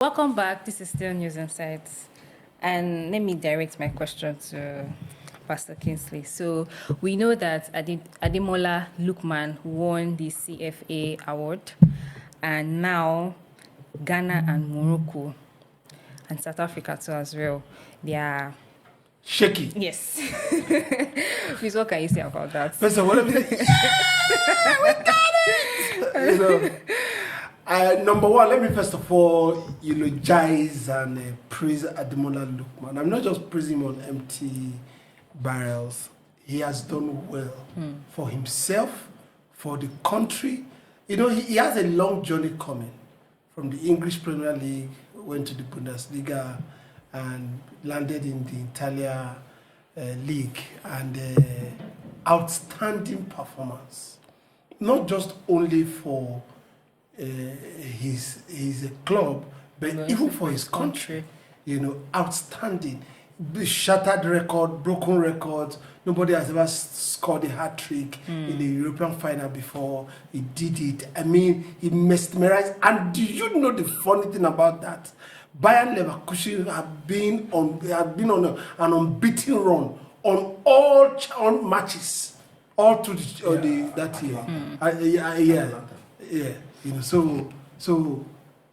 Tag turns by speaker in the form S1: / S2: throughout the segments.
S1: Welcome back. This is still News Insights. And let me direct my question to Pastor Kingsley. So we know that Ademola Lookman won the CFA award, and now Ghana and Morocco and South Africa too as well. They are
S2: shaky.
S1: Yes. Please, what can you say about that?
S2: First of all, let me say, yeah, we got it. Number one, let me first of all eulogize and praise Ademola Lookman. I'm not just praising him on empty barrels. He has done well for himself, for the country. He has a long journey coming from the English Premier League, went to the Bundesliga, and landed in the Italia league, and outstanding performance, not just only for his club, but even for his country. Outstanding. The shattered record, broken records. Nobody has ever scored a hat trick in the European final before. He did it. I mean, he mesmerized. And do you know the funny thing about that? Bayern Leverkusen have been on an unbeaten run on all matches all through that year. So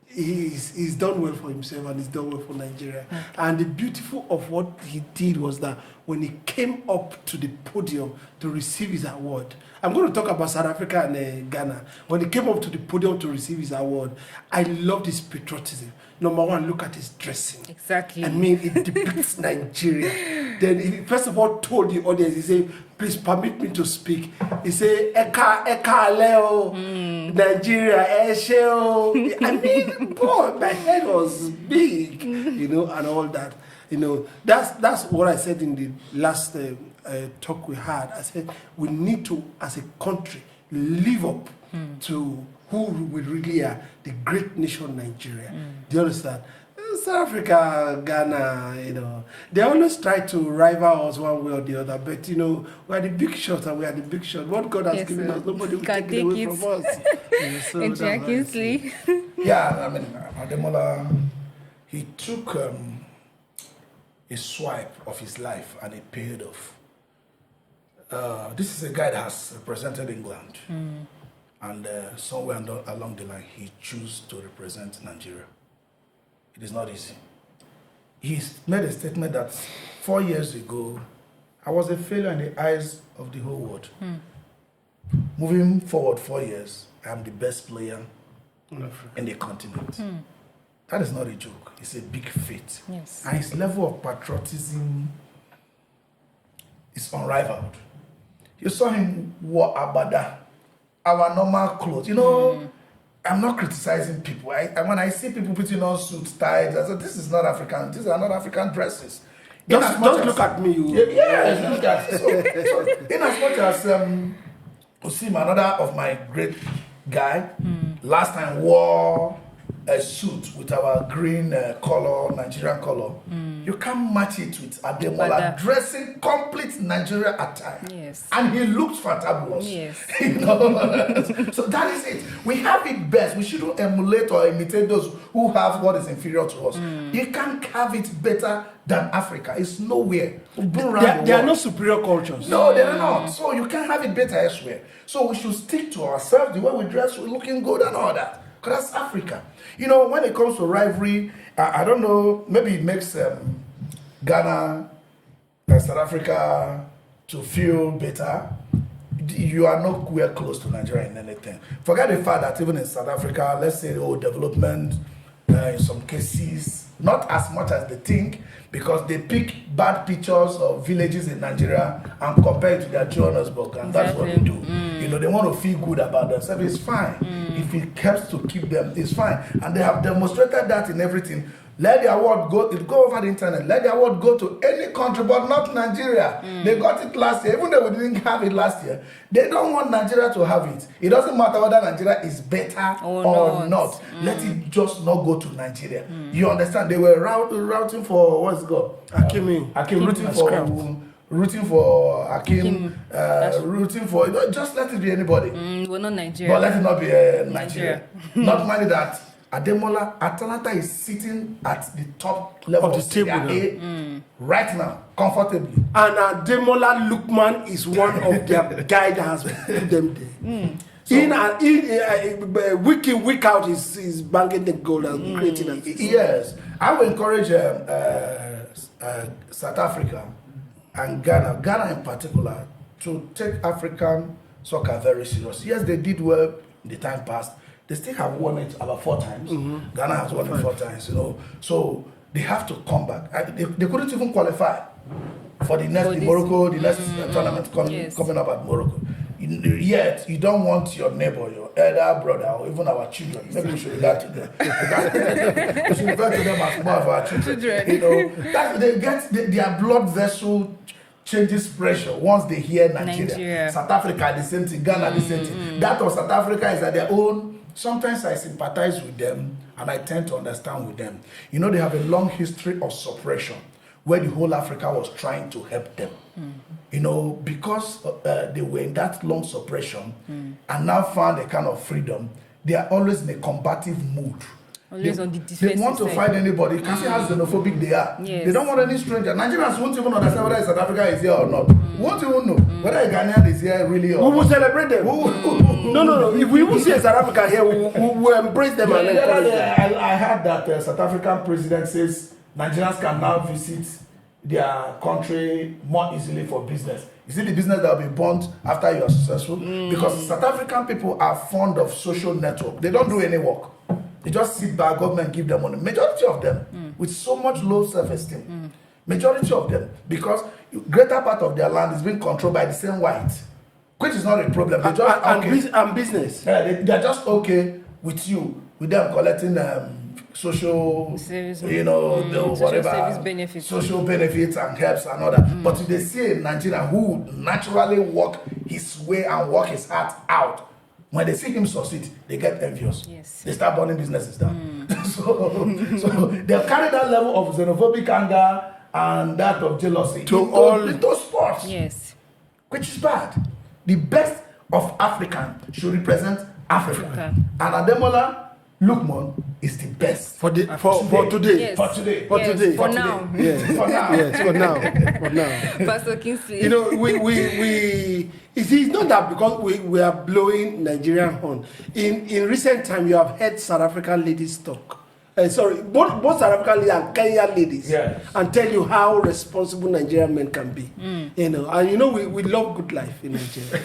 S2: he's done well for himself and he's done well for Nigeria. Okay. And the beautiful of what he did was that when he came up to the podium to receive his award, I'm going to talk about South Africa and Ghana. When he came up to the podium to receive his award, I loved his patriotism. Number one, look at his dressing.
S1: Exactly.
S2: I mean, it depicts Nigeria. Then he first of all told the audience, he said, please permit me to speak. He said, Eka Leo, Nigeria, Esheo. I mean, boy, my head was big, and all that. That's what I said in the last talk we had. I said, we need to, as a country, live up to who we really are, the great nation Nigeria. Do you understand? South Africa, Ghana, they always try to rival us one way or the other, but we are the big shot and we are the big shot. What God has given us, nobody will take it away from us.
S1: Exactly.
S3: Yeah, I mean, Ademola, he took a swipe of his life and it paid off. This is a guy that has represented England. And somewhere along the line, he chose to represent Nigeria. It is not easy. He's made a statement that 4 years ago, I was a failure in the eyes of the whole world. Moving forward 4 years, I am the best player in the continent. That is not a joke. It's a big feat.
S1: Yes.
S3: And his level of patriotism is unrivaled. You saw him wear abada, our normal clothes. I'm not criticizing people. When I see people putting on suits, ties, I say, this is not African. These are not African dresses.
S2: Don't look at me, you.
S3: Yes, look at it. So, in as much as Osim, another of my great guy, last time wore a suit with our green color, Nigerian color. You can't match it with Ademola dressing complete Nigeria attire.
S1: Yes.
S3: And he looks fantabulous.
S1: Yes.
S3: So that is it. We have it best. We shouldn't emulate or imitate those who have what is inferior to us. You can't have it better than Africa. It's nowhere.
S2: They are not superior cultures.
S3: No, they are not. So you can't have it better elsewhere. So we should stick to ourselves, the way we dress, we're looking good and all that. Because that's Africa. When it comes to rivalry, I don't know, maybe it makes Ghana and South Africa to feel better. You are nowhere close to Nigeria in anything. Forget the fact that even in South Africa, let's say, development, in some cases, not as much as they think, because they pick bad pictures of villages in Nigeria and compare it to their Johannesburg, and that's what they do. They want to feel good about themselves. It's fine. If it helps to keep them, it's fine. And they have demonstrated that in everything. Let the award go over the internet. Let the award go to any country, but not Nigeria. They got it last year, even though we didn't have it last year. They don't want Nigeria to have it. It doesn't matter whether Nigeria is better or not. Let it just not go to Nigeria. You understand? They were routing for, what's it called?
S2: Akim
S3: rooting for Akim, rooting for, just let it be anybody.
S1: We're not Nigeria.
S3: But let it not be Nigeria. Not mind that Ademola, Atalanta is sitting at the top level
S2: Of the
S3: Serie
S2: table
S3: A right now, comfortably.
S2: And Ademola Lookman is one of their guy that has put them there. So, week in, week out, he's banging the goal and creating a
S3: Yes, I will encourage South Africa and Ghana in particular, to take African soccer very serious. Yes, they did well in the time past. They still have won it about 4 times. Ghana has won it 4 times, So they have to come back. They couldn't even qualify for the next Morocco, the next tournament coming up at Morocco. Yet you don't want your neighbor, your elder brother, or even our children. Maybe we should regard to them. We should refer to them as more of our children. That they get their blood vessel changes pressure once they hear Nigeria. South Africa, the same thing. Ghana, the same thing. That of South Africa is at their own. Sometimes I sympathize with them and I tend to understand with them. They have a long history of suppression where the whole Africa was trying to help them. Because they were in that long suppression and now found a kind of freedom, they are always in a combative mood.
S1: Always on the defensive
S3: They want to fight anybody. You can see how xenophobic they are.
S1: Yes.
S3: They don't want any stranger. Nigerians won't even understand whether South Africa is here or not. Won't even know whether a Ghanaian is here really or not.
S2: We will celebrate them. No. If we will see a South Africa here, we will embrace them and encourage them.
S3: I heard that South African president says Nigerians can now visit their country more easily for business. Is it the business that will be born after you are successful? Because South African people are fond of social network. They don't do any work. They just sit back, government give them money. Majority of them with so much low self-esteem. Majority of them, because greater part of their land is being controlled by the same white, which is not a problem. They just
S2: and business.
S3: They're just okay with you, with them collecting social,
S1: service,
S3: whatever,
S1: service benefits.
S3: social benefits and helps and all that. But if they see a Nigerian who would naturally work his way and work his heart out, when they see him succeed, they get envious.
S1: Yes.
S3: They start burning businesses down. So they'll carry that level of xenophobic anger and that of jealousy into sports.
S1: Yes.
S3: Which is bad. The best of African should represent Africa. And Ademola Lookman is the best
S2: For today.
S1: Yes.
S3: For today.
S1: Yes,
S2: today.
S1: For now.
S2: Yes.
S3: For now.
S2: Yes, for now.
S1: Pastor Kingsley.
S2: We it's not that because we are blowing Nigerian horn. In recent time, you have heard South African ladies talk. Both South African ladies and Kenyan ladies, and tell you how responsible Nigerian men can be. We love good life in Nigeria.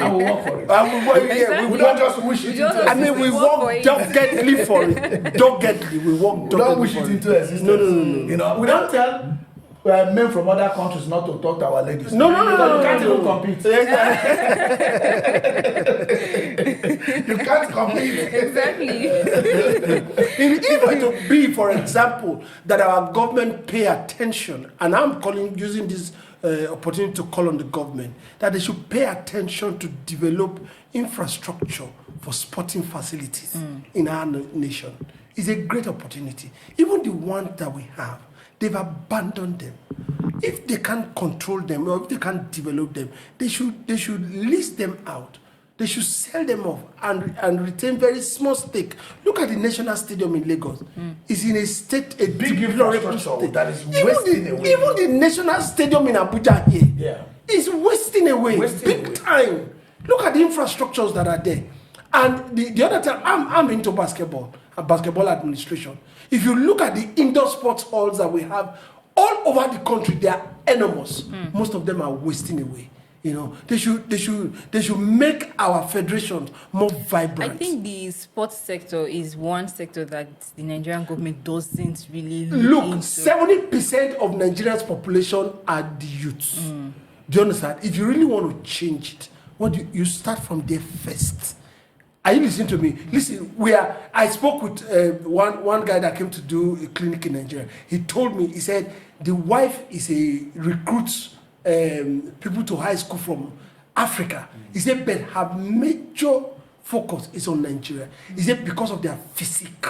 S3: I will work for it. We don't just wish it into existence.
S2: We work doggedly for it. Doggedly, we work doggedly.
S3: We don't wish it into existence. No. We don't tell men from other countries not to talk to our ladies.
S2: No.
S3: You can't even compete. You can't compete.
S1: Exactly.
S2: If it to be, for example, that our government pay attention, and I'm using this opportunity to call on the government, that they should pay attention to develop infrastructure for sporting facilities in our nation. It's a great opportunity. Even the ones that we have, they've abandoned them. If they can't control them or if they can't develop them, they should lease them out. They should sell them off and retain very small stake. Look at the National Stadium in Lagos. It's in a
S3: Big infrastructure that is wasting away.
S2: Even the National Stadium in Abuja here is wasting away. Big time. Look at the infrastructures that are there. And the other time, I'm into basketball and basketball administration. If you look at the indoor sports halls that we have all over the country, they are enormous. Most of them are wasting away. They should make our federations more vibrant.
S1: I think the sports sector is one sector that the Nigerian government doesn't really
S2: look
S1: into.
S2: 70% of Nigeria's population are the youths. Do you understand? If you really want to change it, you start from there first. Are you listening to me? Listen, I spoke with one guy that came to do a clinic in Nigeria. He told me, he said, the wife recruits people to high school from Africa. He said, but her major focus is on Nigeria. He said, because of their physique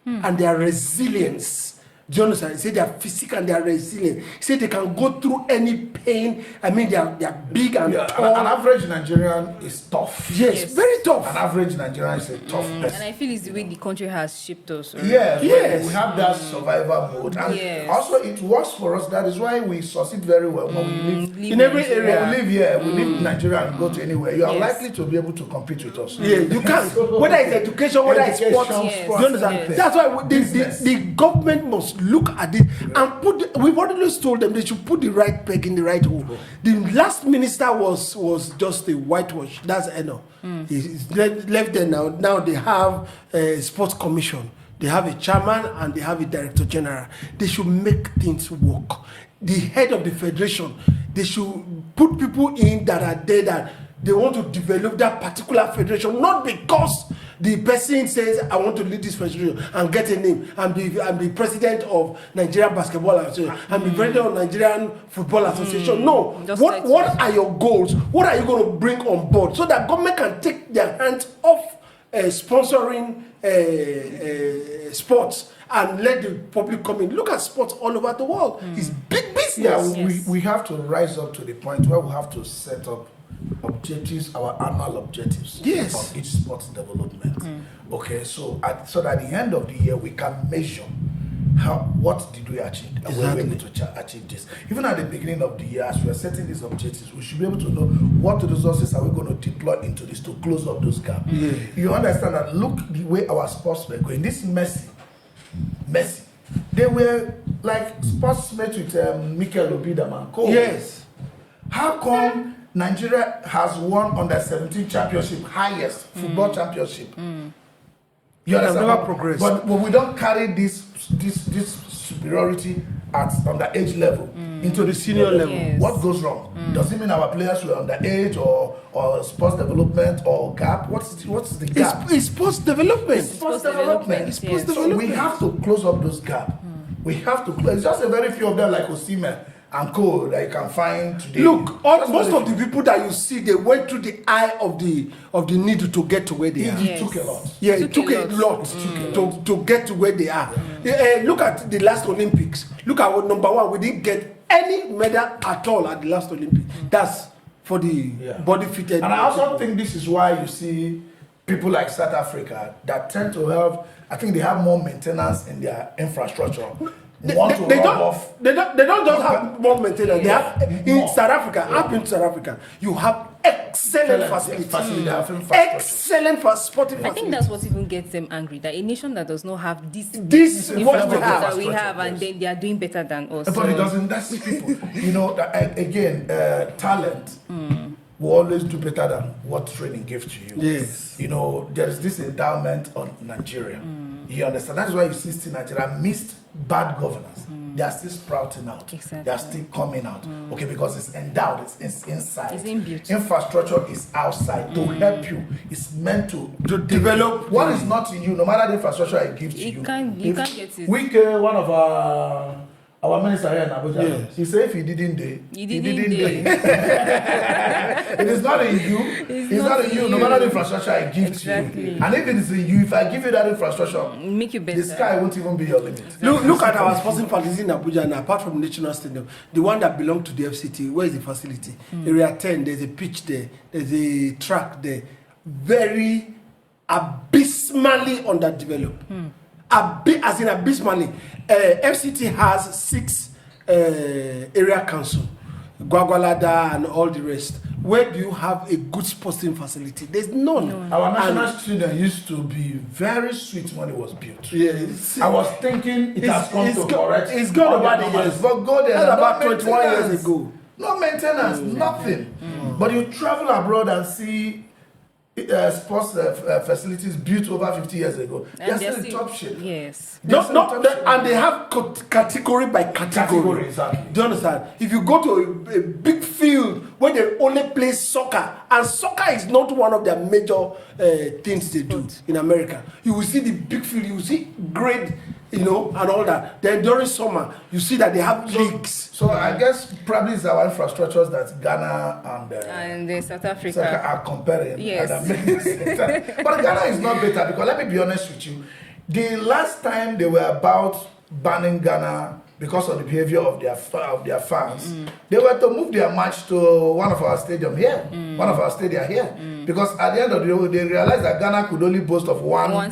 S2: and their resilience Do you understand? He said they are physical and they are resilient. He said they can go through any pain. I mean, they are big and tall.
S3: An average Nigerian is tough.
S2: Yes, very tough.
S3: An average Nigerian is a tough person.
S1: And I feel it's the way the country has shaped us. Right?
S3: Yes, we have that survival mode. And also it works for us. That is why we succeed very well when we live
S2: in every area.
S3: When we live here, we live in Nigeria and go to anywhere. You are likely to be able to compete with us.
S2: Yeah, you can. Whether it's education, whether it's sports.
S1: Yes.
S2: Do you understand?
S1: Yes.
S2: That's why the government must look at it and we've already told them they should put the right peg in the right hole. The last minister was just a whitewash. That's Eno. He's left there now. Now they have a sports commission. They have a chairman and they have a director general. They should make things work. The head of the federation, they should put people in that are there that they want to develop that particular federation, not because the person says, I want to lead this federation and get a name and be president of Nigerian Basketball Association and be president of Nigerian Football Association. No. What are your goals? What are you going to bring on board so that government can take their hands off sponsoring sports and let the public come in? Look at sports all over the world. It's big business.
S3: Yeah, we have to rise up to the point where we have to set up objectives, our annual objectives of each sports development. Okay, so that at the end of the year we can measure what did we achieve and were we able to achieve this. Even at the beginning of the year, as we are setting these objectives, we should be able to know what resources are we going to deploy into this to close up those gaps. You understand that? Look the way our sports were going. This Messi, they were like sportsmates with Mikel Obidaman.
S2: Yes.
S3: How come Nigeria has won under 17 championship, highest football championship? You understand?
S2: Never progressed.
S3: But we don't carry this superiority at underage level into the senior level.
S1: Yes.
S3: What goes wrong? Does it mean our players were underage or sports development or gap? What's the gap?
S2: It's sports development.
S3: Sports development.
S2: So
S3: we have to close up those gaps. We have to close. It's just a very few of them like Osimhen and co that you can find today.
S2: Look, most of the people that you see, they went through the eye of the needle to get to where they are.
S3: It took a lot.
S2: Yeah, it took a lot to get to where they are. Look at the last Olympics. Look at what number one. We didn't get any medal at all at the last Olympics. That's for the body fitted.
S3: And I also think this is why you see people like South Africa that tend to have, I think they have more maintenance in their infrastructure. They don't just have more maintenance. They have in South Africa. I've been to South Africa. You have excellent facilities. Excellent for sporting facilities.
S1: I think that's what even gets them angry. That a nation that does not have this
S2: infrastructure
S1: that we have, and they are doing better than us.
S3: But it doesn't. That's people. Again, talent will always do better than what training gives to you.
S2: Yes.
S3: There is this endowment on Nigeria. You understand? That's why you see still Nigeria missed bad governance. They are still sprouting out.
S1: Exactly.
S3: They are still coming out. Okay, because it's endowed, it's inside.
S1: It's inbuilt.
S3: Infrastructure is outside to help you. It's meant to
S2: develop
S3: what is not in you, no matter the infrastructure it gives to you.
S1: You can't get it.
S3: Wike, one of our minister here in Abuja, he said if he didn't do
S1: He didn't do it.
S3: It is not in you. It's not in you, no matter the infrastructure I give to you. And if it is in you, if I give you that infrastructure,
S1: make you better.
S3: The sky won't even be your limit.
S2: Look at our sporting facilities in Abuja, and apart from National Stadium, the one that belonged to the FCT, where is the facility? Area 10, there's a pitch there, there's a track there. Very abysmally underdeveloped. As in abysmally. FCT has 6 area council, Gwagwalada and all the rest. Where do you have a good sporting facility? There's none.
S3: Our national stadium used to be very sweet when it was built.
S2: Yeah,
S3: I was thinking it has come to correct.
S2: It's gone over the years.
S3: But go there.
S2: That's about 21 years ago.
S3: No maintenance, nothing. But you travel abroad and see sports facilities built over 50 years ago. They're still in top shape.
S1: Yes.
S2: And they have category by category.
S3: Exactly.
S2: Do you understand? If you go to a big field where they only play soccer, and soccer is not one of their major things they do in America, you will see the big field, you will see grade, and all that. Then during summer, you see that they have leagues.
S3: So I guess probably it's our infrastructures that Ghana
S1: and South Africa
S3: are comparing.
S1: Yes.
S3: But Ghana is not better because let me be honest with you. The last time they were about banning Ghana because of the behavior of their fans, they were to move their match to one of our stadium here, one of our stadia here, because at the end of the day, they realized that Ghana could only boast of one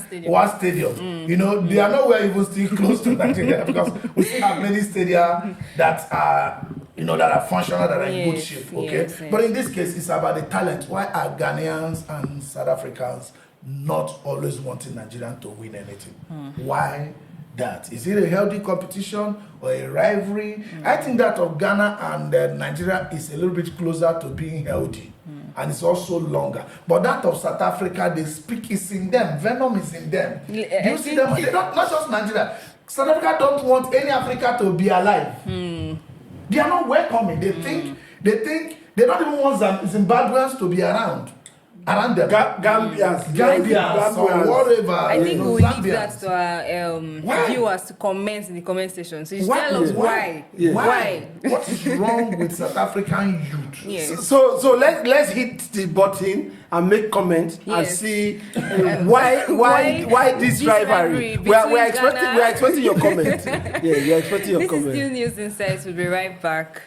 S3: stadium. You know, they are nowhere even still close to Nigeria because we still have many stadia that are, you know, that are functional, that are in good shape. Okay, but in this case, it's about the talent. Why are Ghanaians and South Africans not always wanting Nigerian to win anything? Why that? Is it a healthy competition or a rivalry? I think that of Ghana and Nigeria is a little bit closer to being healthy, and it's also longer. But that of South Africa, they speak is in them, venom is in them. Do you see them? They don't, not just Nigeria. South Africa don't want any Africa to be alive. They are not welcoming. They think they don't even want Zimbabweans to be around them. Gambians or whatever.
S1: I think we'll leave that to our viewers to comment in the comment section. So you tell us why. Why?
S3: What is wrong with South African youth?
S1: Yes.
S2: So let's hit the button and make comments and see why this rivalry. We are expecting your comment. Yeah, we are expecting your comment.
S1: This is Still News Insights. We'll be right back.